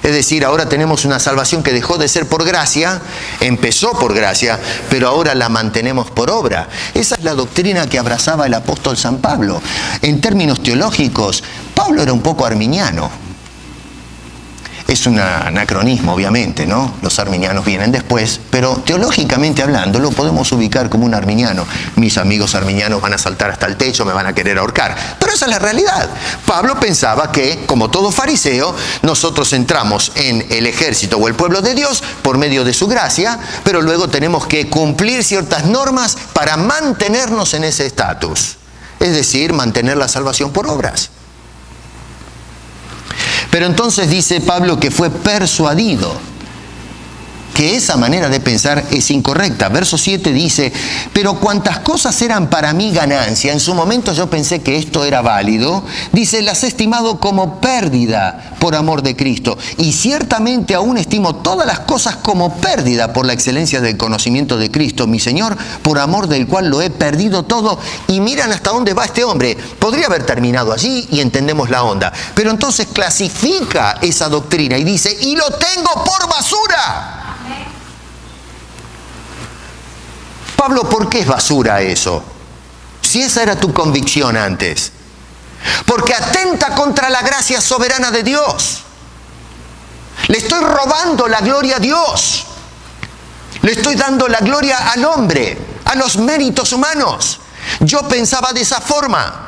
Es decir, ahora tenemos una salvación que dejó de ser por gracia, empezó por gracia, pero ahora la mantenemos por obra. Esa es la doctrina que abrazaba el apóstol San Pablo. En términos teológicos, Pablo era un poco arminiano. Es un anacronismo, obviamente, ¿no? Los arminianos vienen después, pero teológicamente hablando lo podemos ubicar como un arminiano. Mis amigos arminianos van a saltar hasta el techo, me van a querer ahorcar. Pero esa es la realidad. Pablo pensaba que, como todo fariseo, nosotros entramos en el ejército o el pueblo de Dios por medio de su gracia, pero luego tenemos que cumplir ciertas normas para mantenernos en ese estatus. Es decir, mantener la salvación por obras. Pero entonces dice Pablo que fue persuadido, que esa manera de pensar es incorrecta. Verso 7 dice, pero cuantas cosas eran para mí ganancia, en su momento yo pensé que esto era válido, dice, las he estimado como pérdida por amor de Cristo. Y ciertamente aún estimo todas las cosas como pérdida por la excelencia del conocimiento de Cristo, mi Señor, por amor del cual lo he perdido todo. Y miran hasta dónde va este hombre. Podría haber terminado allí y entendemos la onda. Pero entonces clasifica esa doctrina y dice, y lo tengo por basura. Pablo, ¿por qué es basura eso? Si esa era tu convicción antes. Porque atenta contra la gracia soberana de Dios. Le estoy robando la gloria a Dios. Le estoy dando la gloria al hombre, a los méritos humanos. Yo pensaba de esa forma.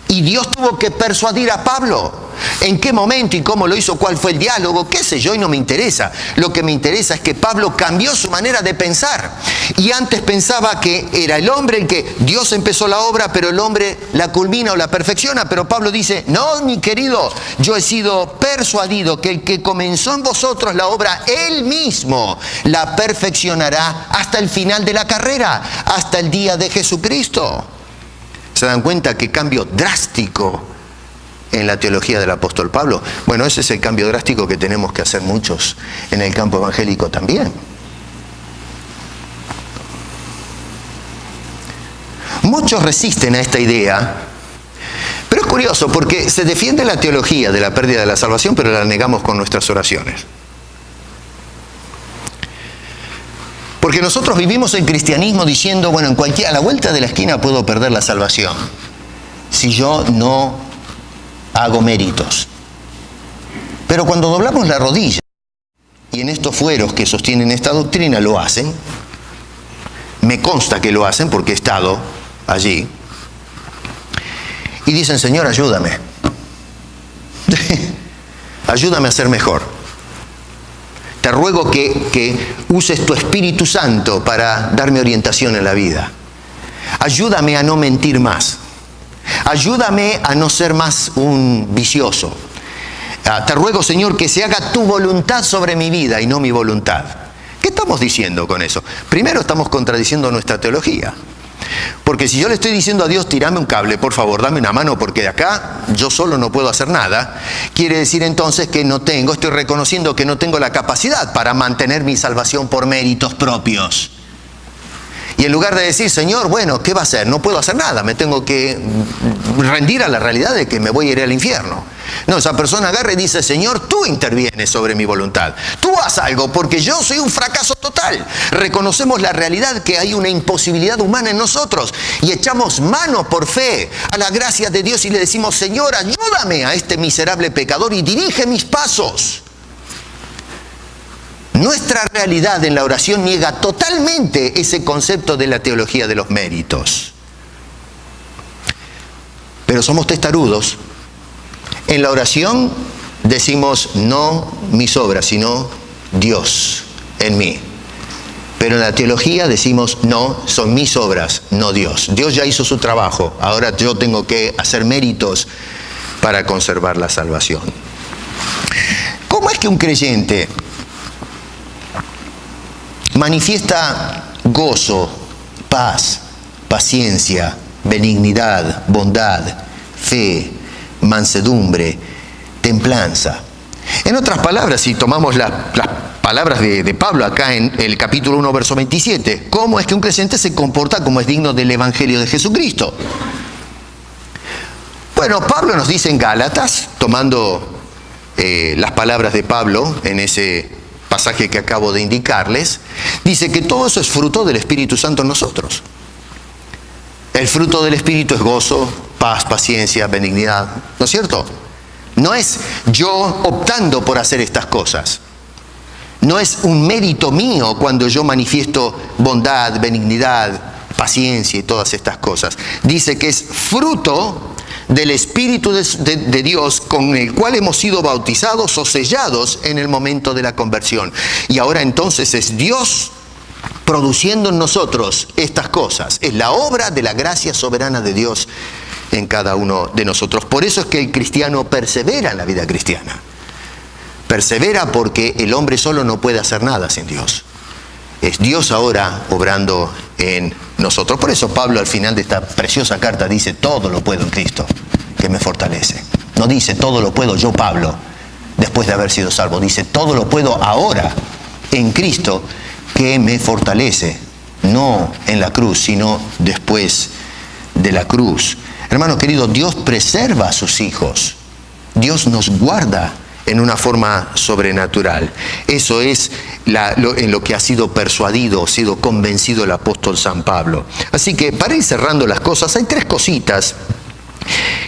Y Dios tuvo que persuadir a Pablo. ¿En qué momento y cómo lo hizo? ¿Cuál fue el diálogo? ¿Qué sé yo? Y no me interesa. Lo que me interesa es que Pablo cambió su manera de pensar. Y antes pensaba que era el hombre el que Dios empezó la obra, pero el hombre la culmina o la perfecciona. Pero Pablo dice, no, mi querido, yo he sido persuadido que el que comenzó en vosotros la obra, él mismo la perfeccionará hasta el final de la carrera, hasta el día de Jesucristo. ¿Se dan cuenta qué cambio drástico en la teología del apóstol Pablo? Bueno, ese es el cambio drástico que tenemos que hacer muchos en el campo evangélico también. Muchos resisten a esta idea, pero es curioso porque se defiende la teología de la pérdida de la salvación, pero la negamos con nuestras oraciones. Porque nosotros vivimos el cristianismo diciendo, bueno, a la vuelta de la esquina puedo perder la salvación si yo no hago méritos. Pero cuando doblamos la rodilla, y en estos fueros que sostienen esta doctrina lo hacen, me consta que lo hacen porque he estado allí, y dicen, Señor, ayúdame. Ayúdame a ser mejor. Te ruego que uses tu Espíritu Santo para darme orientación en la vida. Ayúdame a no mentir más. Ayúdame a no ser más un vicioso. Te ruego, Señor, que se haga tu voluntad sobre mi vida y no mi voluntad. ¿Qué estamos diciendo con eso? Primero estamos contradiciendo nuestra teología. Porque si yo le estoy diciendo a Dios, tirame un cable, por favor, dame una mano, porque de acá yo solo no puedo hacer nada, quiere decir entonces que estoy reconociendo que no tengo la capacidad para mantener mi salvación por méritos propios. Y en lugar de decir, Señor, bueno, ¿qué va a hacer? No puedo hacer nada, me tengo que rendir a la realidad de que me voy a ir al infierno. No, esa persona agarra y dice, Señor, tú intervienes sobre mi voluntad. Tú haz algo, porque yo soy un fracaso total. Reconocemos la realidad que hay una imposibilidad humana en nosotros y echamos mano por fe a la gracia de Dios y le decimos, Señor, ayúdame a este miserable pecador y dirige mis pasos. Nuestra realidad en la oración niega totalmente ese concepto de la teología de los méritos. Pero somos testarudos. En la oración decimos no mis obras, sino Dios en mí. Pero en la teología decimos, no, son mis obras, no Dios. Dios ya hizo su trabajo, ahora yo tengo que hacer méritos para conservar la salvación. ¿Cómo es que un creyente manifiesta gozo, paz, paciencia, benignidad, bondad, fe, mansedumbre, templanza? En otras palabras, si tomamos las palabras de Pablo acá en el capítulo 1, verso 27, ¿cómo es que un creyente se comporta como es digno del Evangelio de Jesucristo? Bueno, Pablo nos dice en Gálatas, tomando las palabras de Pablo en ese pasaje que acabo de indicarles, dice que todo eso es fruto del Espíritu Santo en nosotros. El fruto del Espíritu es gozo, paz, paciencia, benignidad, ¿no es cierto? No es yo optando por hacer estas cosas. No es un mérito mío cuando yo manifiesto bondad, benignidad, paciencia y todas estas cosas. Dice que es fruto del Espíritu de Dios con el cual hemos sido bautizados o sellados en el momento de la conversión. Y ahora entonces es Dios produciendo en nosotros estas cosas. Es la obra de la gracia soberana de Dios en cada uno de nosotros. Por eso es que el cristiano persevera en la vida cristiana. Persevera porque el hombre solo no puede hacer nada sin Dios. Es Dios ahora obrando en nosotros. Por eso Pablo al final de esta preciosa carta dice, todo lo puedo en Cristo, que me fortalece. No dice, todo lo puedo yo, Pablo, después de haber sido salvo. Dice, todo lo puedo ahora en Cristo, que me fortalece. No en la cruz, sino después de la cruz. Hermano querido, Dios preserva a sus hijos. Dios nos guarda en una forma sobrenatural. Eso es en lo que ha sido persuadido, sido convencido el apóstol San Pablo. Así que para ir cerrando las cosas, hay tres cositas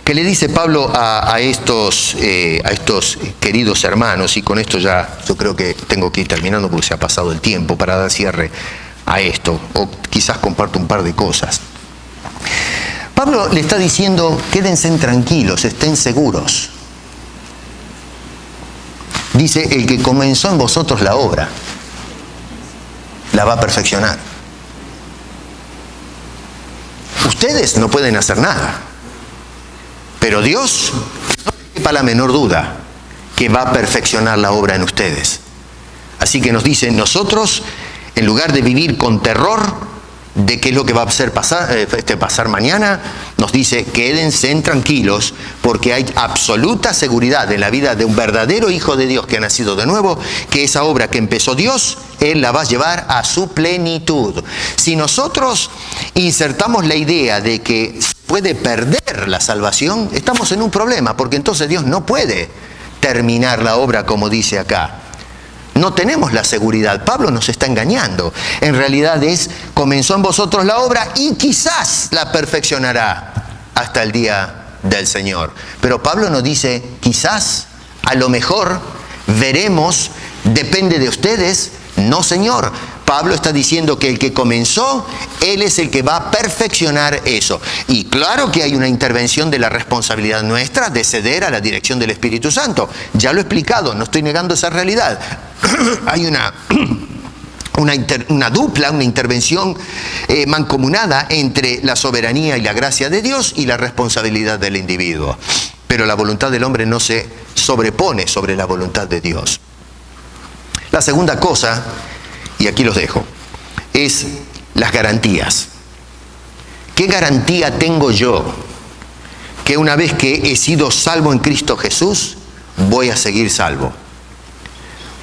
que le dice Pablo a estos queridos hermanos, y con esto ya yo creo que tengo que ir terminando porque se ha pasado el tiempo para dar cierre a esto, o quizás comparto un par de cosas. Pablo le está diciendo, quédense tranquilos, estén seguros. Dice, el que comenzó en vosotros la obra, la va a perfeccionar. Ustedes no pueden hacer nada, pero Dios, no le quepa la menor duda, que va a perfeccionar la obra en ustedes. Así que nos dice, nosotros, en lugar de vivir con terror de qué es lo que va a hacer pasar mañana, nos dice, quédense tranquilos, porque hay absoluta seguridad en la vida de un verdadero hijo de Dios que ha nacido de nuevo, que esa obra que empezó Dios, Él la va a llevar a su plenitud. Si nosotros insertamos la idea de que puede perder la salvación, estamos en un problema, porque entonces Dios no puede terminar la obra como dice acá. No tenemos la seguridad. Pablo nos está engañando. En realidad comenzó en vosotros la obra y quizás la perfeccionará hasta el día del Señor. Pero Pablo nos dice, quizás, a lo mejor, veremos, depende de ustedes. No, Señor. Pablo está diciendo que el que comenzó, Él es el que va a perfeccionar eso. Y claro que hay una intervención de la responsabilidad nuestra de ceder a la dirección del Espíritu Santo. Ya lo he explicado, no estoy negando esa realidad. Hay una dupla, una intervención mancomunada entre la soberanía y la gracia de Dios y la responsabilidad del individuo. Pero la voluntad del hombre no se sobrepone sobre la voluntad de Dios. La segunda cosa, y aquí los dejo, es las garantías. ¿Qué garantía tengo yo que una vez que he sido salvo en Cristo Jesús, voy a seguir salvo?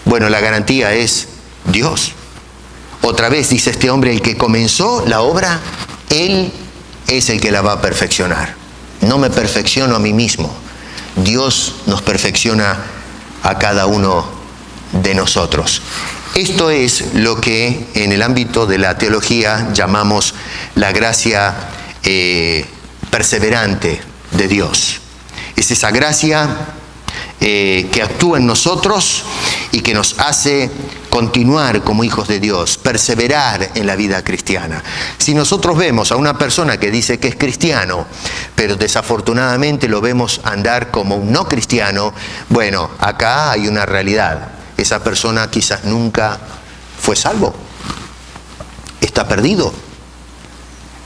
Bueno, la garantía es Dios. Otra vez dice este hombre, el que comenzó la obra, Él es el que la va a perfeccionar. No me perfecciono a mí mismo. Dios nos perfecciona a cada uno de nosotros. Esto es lo que en el ámbito de la teología llamamos la gracia perseverante de Dios. Es esa gracia que actúa en nosotros y que nos hace continuar como hijos de Dios, perseverar en la vida cristiana. Si nosotros vemos a una persona que dice que es cristiano, pero desafortunadamente lo vemos andar como un no cristiano, bueno, acá hay una realidad. Esa persona quizás nunca fue salvo. está perdido.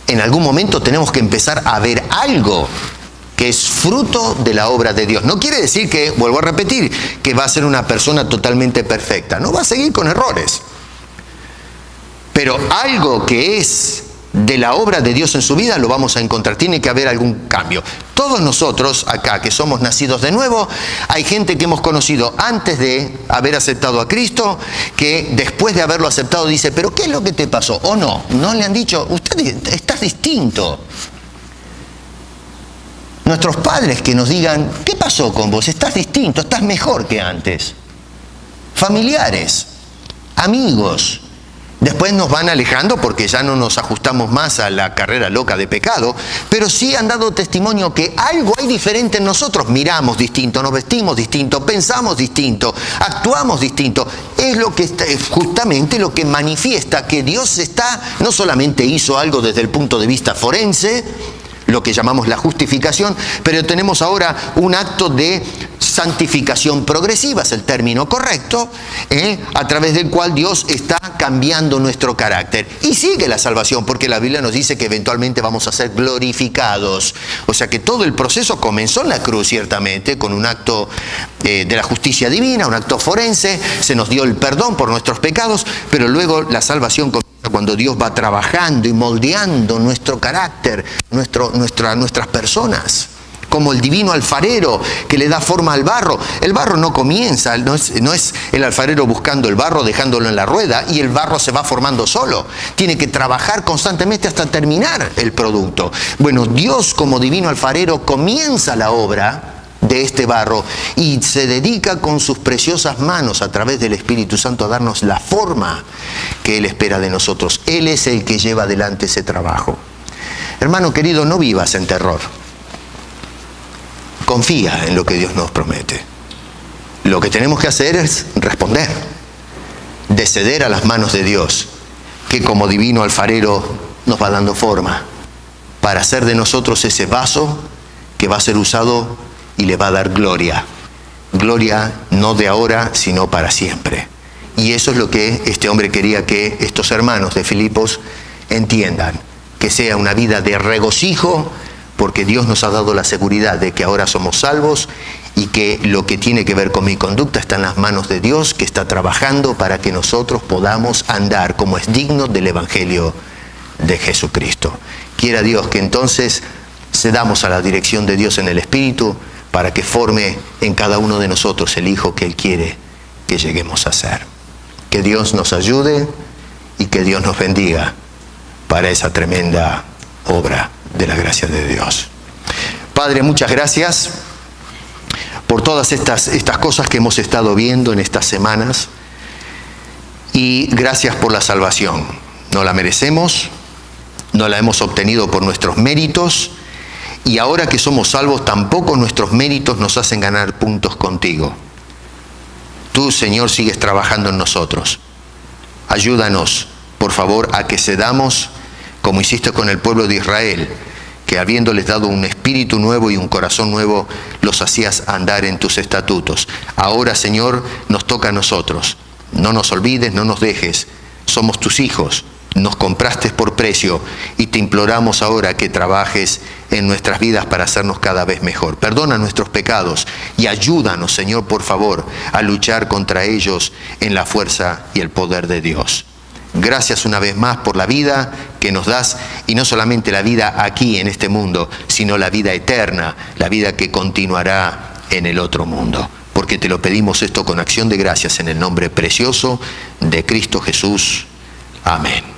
En algún momento tenemos que empezar a ver algo que es fruto de la obra de Dios. No quiere decir que, vuelvo a repetir, que va a ser una persona totalmente perfecta. No, va a seguir con errores. Pero algo que es de la obra de Dios en su vida lo vamos a encontrar. Tiene que haber algún cambio. Todos nosotros acá que somos nacidos de nuevo, hay gente que hemos conocido antes de haber aceptado a Cristo, que después de haberlo aceptado dice, pero ¿qué es lo que te pasó? ¿O no? No le han dicho, usted estás distinto. Nuestros padres que nos digan, ¿qué pasó con vos? Estás distinto, estás mejor que antes. Familiares, amigos. Después nos van alejando porque ya no nos ajustamos más a la carrera loca de pecado, pero sí han dado testimonio que algo hay diferente en nosotros. Miramos distinto, nos vestimos distinto, pensamos distinto, actuamos distinto. Es lo que justamente lo que manifiesta que Dios no solamente hizo algo desde el punto de vista forense, lo que llamamos la justificación, pero tenemos ahora un acto de santificación progresiva, es el término correcto, a través del cual Dios está cambiando nuestro carácter. Y sigue la salvación, porque la Biblia nos dice que eventualmente vamos a ser glorificados. O sea que todo el proceso comenzó en la cruz, ciertamente, con un acto de la justicia divina, un acto forense, se nos dio el perdón por nuestros pecados, pero luego la salvación comienza cuando Dios va trabajando y moldeando nuestro carácter, nuestras personas, como el divino alfarero que le da forma al barro. El barro no comienza, no es el alfarero buscando el barro, dejándolo en la rueda y el barro se va formando solo. Tiene que trabajar constantemente hasta terminar el producto. Bueno, Dios como divino alfarero comienza la obra de este barro y se dedica con sus preciosas manos a través del Espíritu Santo a darnos la forma que Él espera de nosotros. Él es el que lleva adelante ese trabajo. Hermano querido, no vivas en terror. Confía en lo que Dios nos promete. Lo que tenemos que hacer es responder, de ceder a las manos de Dios, que como divino alfarero nos va dando forma para hacer de nosotros ese vaso que va a ser usado y le va a dar gloria. Gloria no de ahora, sino para siempre. Y eso es lo que este hombre quería que estos hermanos de Filipos entiendan. Que sea una vida de regocijo, porque Dios nos ha dado la seguridad de que ahora somos salvos y que lo que tiene que ver con mi conducta está en las manos de Dios, que está trabajando para que nosotros podamos andar como es digno del Evangelio de Jesucristo. Quiera Dios que entonces cedamos a la dirección de Dios en el Espíritu, para que forme en cada uno de nosotros el hijo que Él quiere que lleguemos a ser. Que Dios nos ayude y que Dios nos bendiga para esa tremenda obra de la gracia de Dios. Padre, muchas gracias por todas estas cosas que hemos estado viendo en estas semanas y gracias por la salvación. No la merecemos, no la hemos obtenido por nuestros méritos, y ahora que somos salvos, tampoco nuestros méritos nos hacen ganar puntos contigo. Tú, Señor, sigues trabajando en nosotros. Ayúdanos, por favor, a que cedamos, como hiciste con el pueblo de Israel, que habiéndoles dado un espíritu nuevo y un corazón nuevo, los hacías andar en tus estatutos. Ahora, Señor, nos toca a nosotros. No nos olvides, no nos dejes. Somos tus hijos. Nos compraste por precio y te imploramos ahora que trabajes en nuestras vidas para hacernos cada vez mejor. Perdona nuestros pecados y ayúdanos, Señor, por favor, a luchar contra ellos en la fuerza y el poder de Dios. Gracias una vez más por la vida que nos das, y no solamente la vida aquí en este mundo, sino la vida eterna, la vida que continuará en el otro mundo. Porque te lo pedimos esto con acción de gracias en el nombre precioso de Cristo Jesús. Amén.